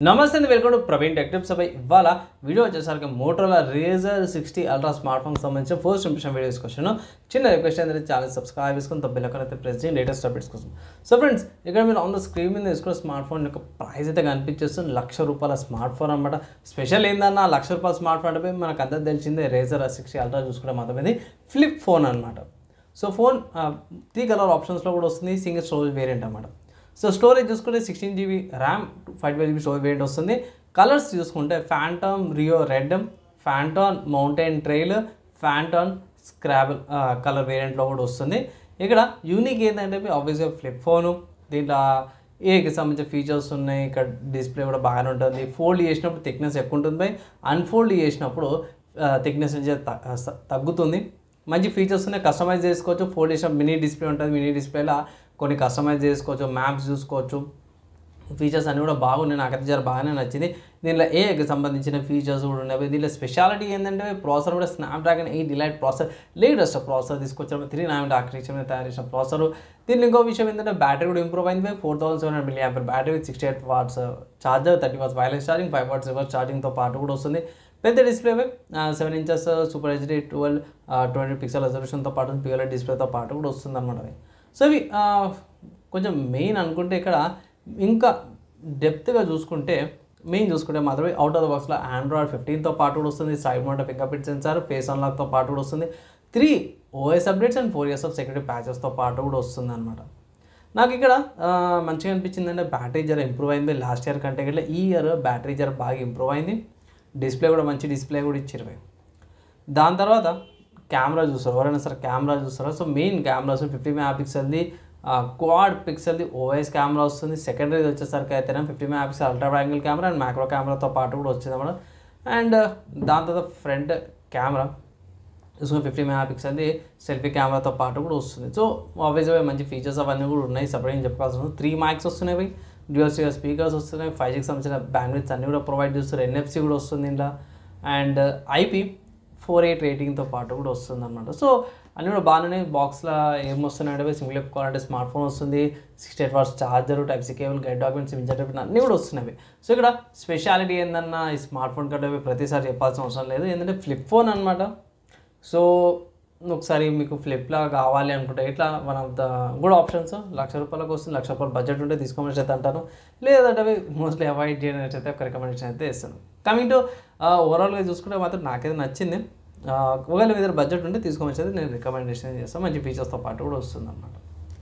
నమస్తే అండి, welcome to Praveen tech tips. ఇవాళ వీడియో వచ్చేసరికి మోటరోలా రేజర్ 60 అల్ట్రా స్మార్ట్ ఫోన్కి సంబంధించిన ఫస్ట్ ఇంప్రెషన్ వీడియో తీసుకొచ్చాను. చిన్న రిక్వెస్ట్ ఏంటంటే ఛానల్ సబ్స్క్రైబ్ చేసుకుని బెల్ ఐకాన్ అయితే ప్రెస్ చేయండి లేటెస్ట్ అప్డేట్స్ కోసం. సో ఫ్రెండ్స్, ఇక్కడ మీరు ఆన్ ద స్క్రీన్ మీద తీసుకున్న స్మార్ట్ ఫోన్ యొక్క ప్రైస్ అయితే కనిపించేస్తుంది. ₹1,00,000 స్మార్ట్ ఫోన్ అనమాట. స్పెషల్ ఏందన్నా ₹1,00,000 స్మార్ట్ ఫోన్ అంటే మనకు అందరూ తెలిసిందే, రేజర్ 60 అల్ట్రా చూసుకుంటే మాత్రం ఇది ఫ్లిప్ ఫోన్ అనమాట. సో ఫోన్ 3 కలర్ ఆప్షన్స్లో కూడా వస్తుంది, సింగిల్ స్టోరేజ్ వేరియంట్ అనమాట. సో స్టోరేజ్ చూసుకుంటే 16GB RAM, 512GB storage variant వస్తుంది. కలర్స్ చూసుకుంటే phantom Rio red, phantom mountain trail, phantom scrabble colour వేరియంట్లో కూడా వస్తుంది. ఇక్కడ యూనిక్ ఏంటంటే ఆబ్వియస్గా ఫ్లిప్ ఫోను, దీంట్లో ఏకి సంబంధించిన ఫీచర్స్ ఉన్నాయి. ఇక్కడ డిస్ప్లే కూడా బాగానే ఉంటుంది. ఫోల్డ్ చేసినప్పుడు థిక్నెస్ ఎక్కువ ఉంటుంది, బై అన్ఫోల్డ్ చేసినప్పుడు థిక్నెస్ తగ్గుతుంది. మంచి ఫీచర్స్ ఉన్నాయి, కస్టమైజ్ చేసుకోవచ్చు. ఫోల్డ్ చేసిన మినీ డిస్ప్లే ఉంటుంది, మినీ డిస్ప్లేలో కొన్ని కస్టమైజ్ చేసుకోవచ్చు, మ్యాప్స్ చూసుకోవచ్చు. ఫీచర్స్ అన్నీ కూడా బాగున్నాయి, నాకైతే జర బాగానే నచ్చింది. దీనిలో ఏఐకి సంబంధించిన ఫీచర్స్ కూడా ఉన్నాయి. దీనిలో స్పెషాలిటీ ఏంటంటే ప్రాసెసర్ కూడా Snapdragon 8 delight processor, latest processor తీసుకొచ్చారు. 3 nm ఆర్కిటెక్చర్ మీద తయారు చేసిన ప్రాసెసర్. దీనిలో ఇంకో విషయం ఏంటంటే బ్యాటరీ కూడా ఇంప్రూవ్ అయింది. 4700 mAh battery with 68 watts charger, 30 watts wireless charging, 5 watts reverse ఛార్జింగ్తో పాటు కూడా వస్తుంది. పెద్ద display 7 inches super HD 1220 pixel రెజల్యూషన్తో పాటు ప్యూర్ డిస్ప్లేతో పాటు కూడా వస్తుంది అనమాట. సో ఇవి కొంచెం మెయిన్ అనుకుంటే, ఇక్కడ ఇంకా డెప్త్గా చూసుకుంటే మాత్రమే అవుట్ ఆఫ్ ద బాక్స్లో Android 15తో పాటు కూడా వస్తుంది. Side mount fingerprint sensor, face అన్లాక్తో పాటు కూడా వస్తుంది. 3 OS updates and 4 years of security ప్యాచెస్తో పాటు కూడా వస్తుంది అనమాట. నాకు ఇక్కడ మంచిగా అనిపించింది అంటే బ్యాటరీ జర ఇంప్రూవ్ అయింది లాస్ట్ ఇయర్ కంటే. ఇట్లా ఈ ఇయర్ బ్యాటరీ జర బాగా ఇంప్రూవ్ అయింది. డిస్ప్లే కూడా మంచి డిస్ప్లే కూడా ఇచ్చారు. దాని తర్వాత కెమెరా చూస్తారు, ఎవరైనా సరే కెమెరా చూస్తారా. So main cameras 50 MP quad pixel OS camera వస్తుంది. సెకండరీ వచ్చేసరికి అయితే 50 MP ultra wide angle camera and macro కెమెరాతో పాటు కూడా వచ్చింది అన్నమాట. అండ్ దాని తర్వాత ఫ్రంట్ కెమెరా చూసుకుని 50 MP సెల్ఫీ కెమెరాతో పాటు కూడా వస్తుంది. సో ఆబ్వియస్గా మంచి ఫీచర్స్ అవన్నీ కూడా ఉన్నాయి. సపరేట్ చెప్పుకోవాల్సి ఉంది. 3 mics వస్తున్నాయి, డ్యూయల్ స్పీకర్స్ వస్తున్నాయి, 5Gకి సంబంధించిన బ్యాండ్విడ్త్ అన్నీ కూడా ప్రొవైడ్ చేస్తారు. NFC కూడా వస్తుంది ఇంట్లో. అండ్ IP48 రేటింగ్తో పాటు కూడా వస్తుంది అనమాట. సో అన్నీ కూడా బాగానే. బాక్స్లో ఏమొస్తున్నాయంటే సింగిల్ చెప్పుకోవాలంటే స్మార్ట్ ఫోన్ వస్తుంది, 68 watts charger, Type-C cable, guide documents, injure అన్నీ కూడా వస్తున్నాయి. సో ఇక్కడ స్పెషాలిటీ ఏందన్నా, ఈ స్మార్ట్ ఫోన్ కంటే ప్రతిసారి చెప్పాల్సిన అవసరం లేదు, ఏంటంటే ఫ్లిప్ ఫోన్ అనమాట. సో ఒకసారి మీకు ఫ్లిప్లా కావాలి అనుకుంటే ఇట్లా one of the good options. ₹1,00,000 వస్తుంది. ₹1,00,000 బడ్జెట్ ఉంటే తీసుకోమని అయితే అంటాను. లేదంటే అవి మోస్ట్లీ అవాయిడ్ చేయడం అయితే ఒక రికమెండేషన్ అయితే ఇస్తాను. కమింగ్ టు ఓవరాల్గా చూసుకుంటే మాత్రం నాకైతే నచ్చింది. ఒకవేళ మీ దగ్గర బడ్జెట్ ఉంటే తీసుకోమని అయితే నేను రికమెండేషన్ చేస్తాను. మంచి ఫీచర్స్తో పాటు కూడా వస్తుంది అన్నమాట.